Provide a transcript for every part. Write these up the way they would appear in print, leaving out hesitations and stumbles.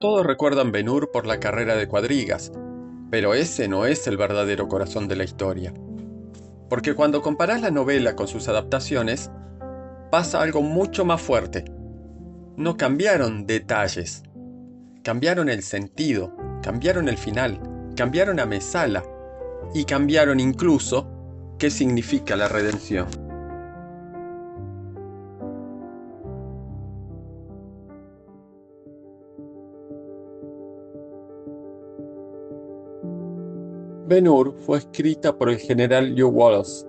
Todos recuerdan Ben-Hur por la carrera de cuadrigas, pero ese no es el verdadero corazón de la historia. Porque cuando comparás la novela con sus adaptaciones, pasa algo mucho más fuerte. No cambiaron detalles, cambiaron el sentido, cambiaron el final, cambiaron a Mesala y cambiaron incluso qué significa la redención. Ben-Hur fue escrita por el general Lew Wallace,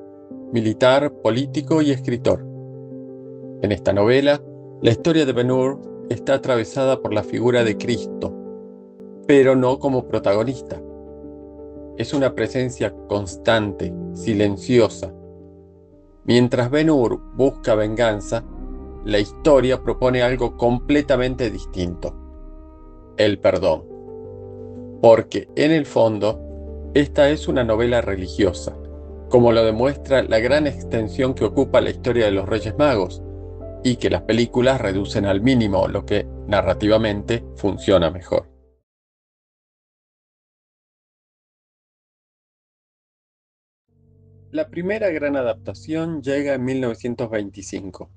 militar, político y escritor. En esta novela, la historia de Ben-Hur está atravesada por la figura de Cristo, pero no como protagonista. Es una presencia constante, silenciosa. Mientras Ben-Hur busca venganza, la historia propone algo completamente distinto: el perdón. Porque, en el fondo, esta es una novela religiosa, como lo demuestra la gran extensión que ocupa la historia de los Reyes Magos, y que las películas reducen al mínimo, lo que narrativamente funciona mejor. La primera gran adaptación llega en 1925.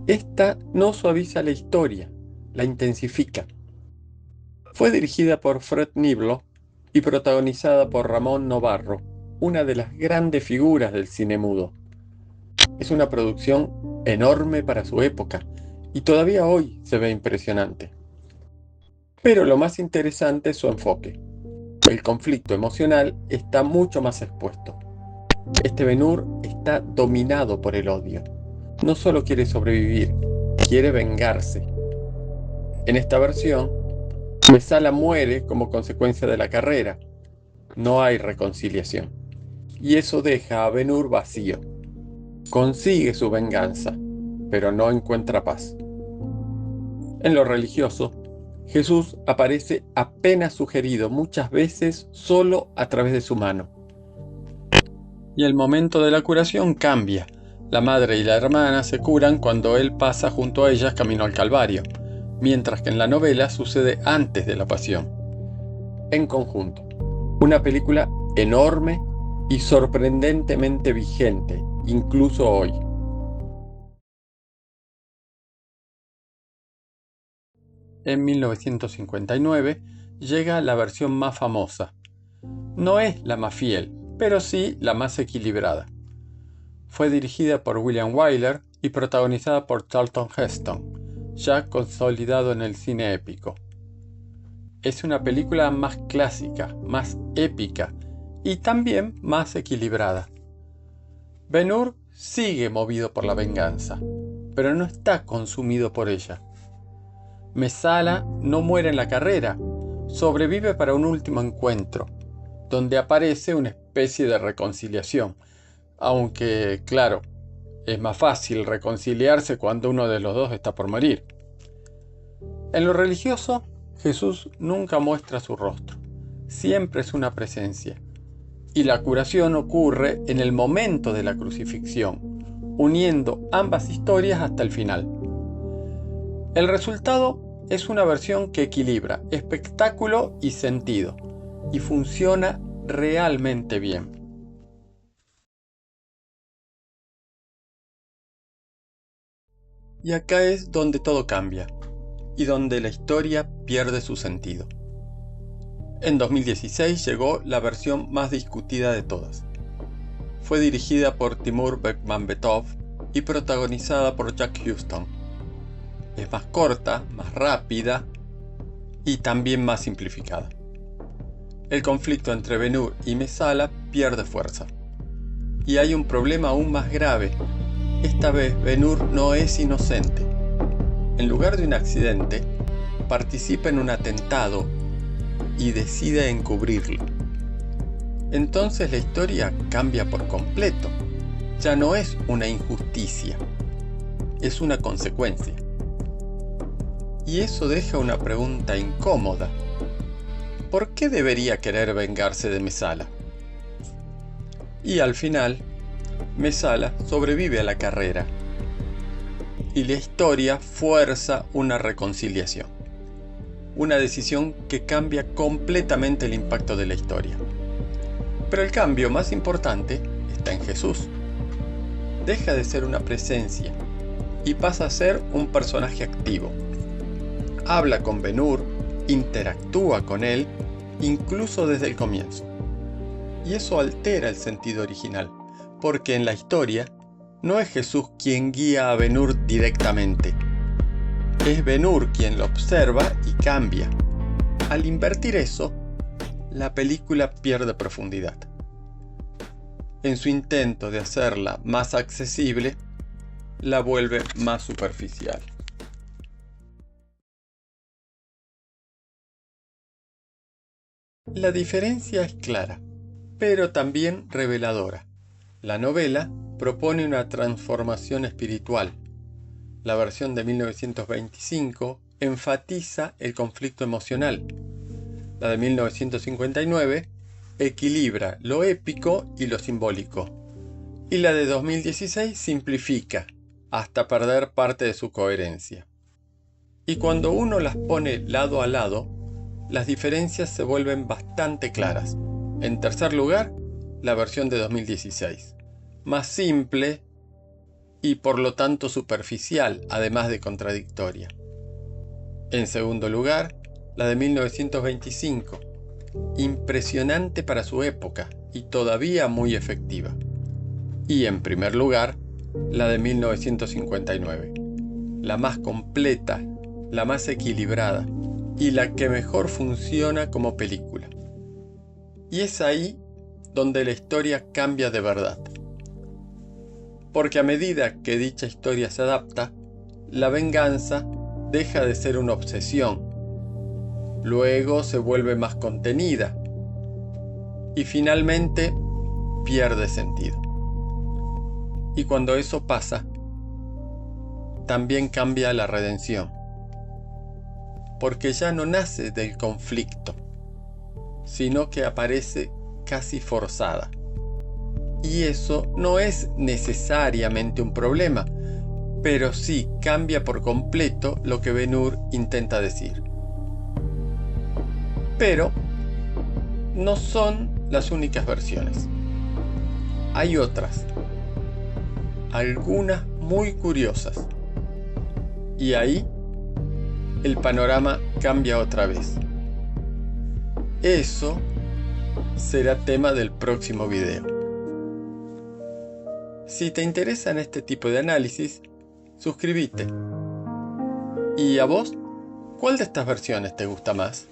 Esta no suaviza la historia, la intensifica. Fue dirigida por Fred Niblo y protagonizada por Ramón Novarro, una de las grandes figuras del cine mudo. Es una producción enorme para su época y todavía hoy se ve impresionante. Pero lo más interesante es su enfoque. El conflicto emocional está mucho más expuesto. Este Ben-Hur está dominado por el odio. No solo quiere sobrevivir, quiere vengarse. En esta versión, Mesala muere como consecuencia de la carrera. No hay reconciliación. Y eso deja a Ben-Hur vacío. Consigue su venganza, pero no encuentra paz. En lo religioso, Jesús aparece apenas sugerido, muchas veces solo a través de su mano. Y el momento de la curación cambia. La madre y la hermana se curan cuando él pasa junto a ellas camino al Calvario, mientras que en la novela sucede antes de la pasión. En conjunto, una película enorme y sorprendentemente vigente, incluso hoy. En 1959 llega la versión más famosa. No es la más fiel, pero sí la más equilibrada. Fue dirigida por William Wyler y protagonizada por Charlton Heston, ya consolidado en el cine épico. Es una película más clásica, más épica y también más equilibrada. Ben-Hur sigue movido por la venganza, pero no está consumido por ella. Mesala no muere en la carrera, sobrevive para un último encuentro, donde aparece una especie de reconciliación, aunque, claro, es más fácil reconciliarse cuando uno de los dos está por morir. En lo religioso, Jesús nunca muestra su rostro, siempre es una presencia, y la curación ocurre en el momento de la crucifixión, uniendo ambas historias hasta el final. El resultado es una versión que equilibra espectáculo y sentido, y funciona realmente bien. Y acá es donde todo cambia, y donde la historia pierde su sentido. En 2016 llegó la versión más discutida de todas. Fue dirigida por Timur Bekmambetov y protagonizada por Jack Huston. Es más corta, más rápida y también más simplificada. El conflicto entre Ben-Hur y Mesala pierde fuerza. Y hay un problema aún más grave. Esta vez Ben-Hur no es inocente. En lugar de un accidente, participa en un atentado y decide encubrirlo. Entonces la historia cambia por completo. Ya no es una injusticia, es una consecuencia. Y eso deja una pregunta incómoda. ¿Por qué debería querer vengarse de Mesala? Y al final, Mesala sobrevive a la carrera y la historia fuerza una reconciliación. una decisión que cambia completamente el impacto de la historia. Pero el cambio más importante está en Jesús. Deja de ser una presencia y pasa a ser un personaje activo. Habla con Ben-Hur, interactúa con él, incluso desde el comienzo. Y eso altera el sentido original, porque en la historia no es Jesús quien guía a Ben-Hur directamente. Es Ben-Hur quien lo observa y cambia. Al invertir eso, la película pierde profundidad. En su intento de hacerla más accesible, la vuelve más superficial. La diferencia es clara, pero también reveladora. La novela propone una transformación espiritual. La versión de 1925 enfatiza el conflicto emocional. La de 1959 equilibra lo épico y lo simbólico. Y la de 2016 simplifica, hasta perder parte de su coherencia. Y cuando uno las pone lado a lado, las diferencias se vuelven bastante claras. En tercer lugar, la versión de 2016. Más simple y por lo tanto superficial, además de contradictoria. En segundo lugar, la de 1925. Impresionante para su época y todavía muy efectiva. Y en primer lugar, la de 1959. La más completa, la más equilibrada y la que mejor funciona como película. Y es ahí donde la historia cambia de verdad. Porque a medida que dicha historia se adapta, la venganza deja de ser una obsesión. Luego se vuelve más contenida. Y finalmente pierde sentido. Y cuando eso pasa, también cambia la redención. Porque ya no nace del conflicto, sino que aparece casi forzada. Y eso no es necesariamente un problema, pero sí cambia por completo lo que Ben-Hur intenta decir. Pero no son las únicas versiones. Hay otras, algunas muy curiosas. Y ahí el panorama cambia otra vez. Eso será tema del próximo video. Si te interesan este tipo de análisis, suscríbete. ¿Y a vos? ¿Cuál de estas versiones te gusta más?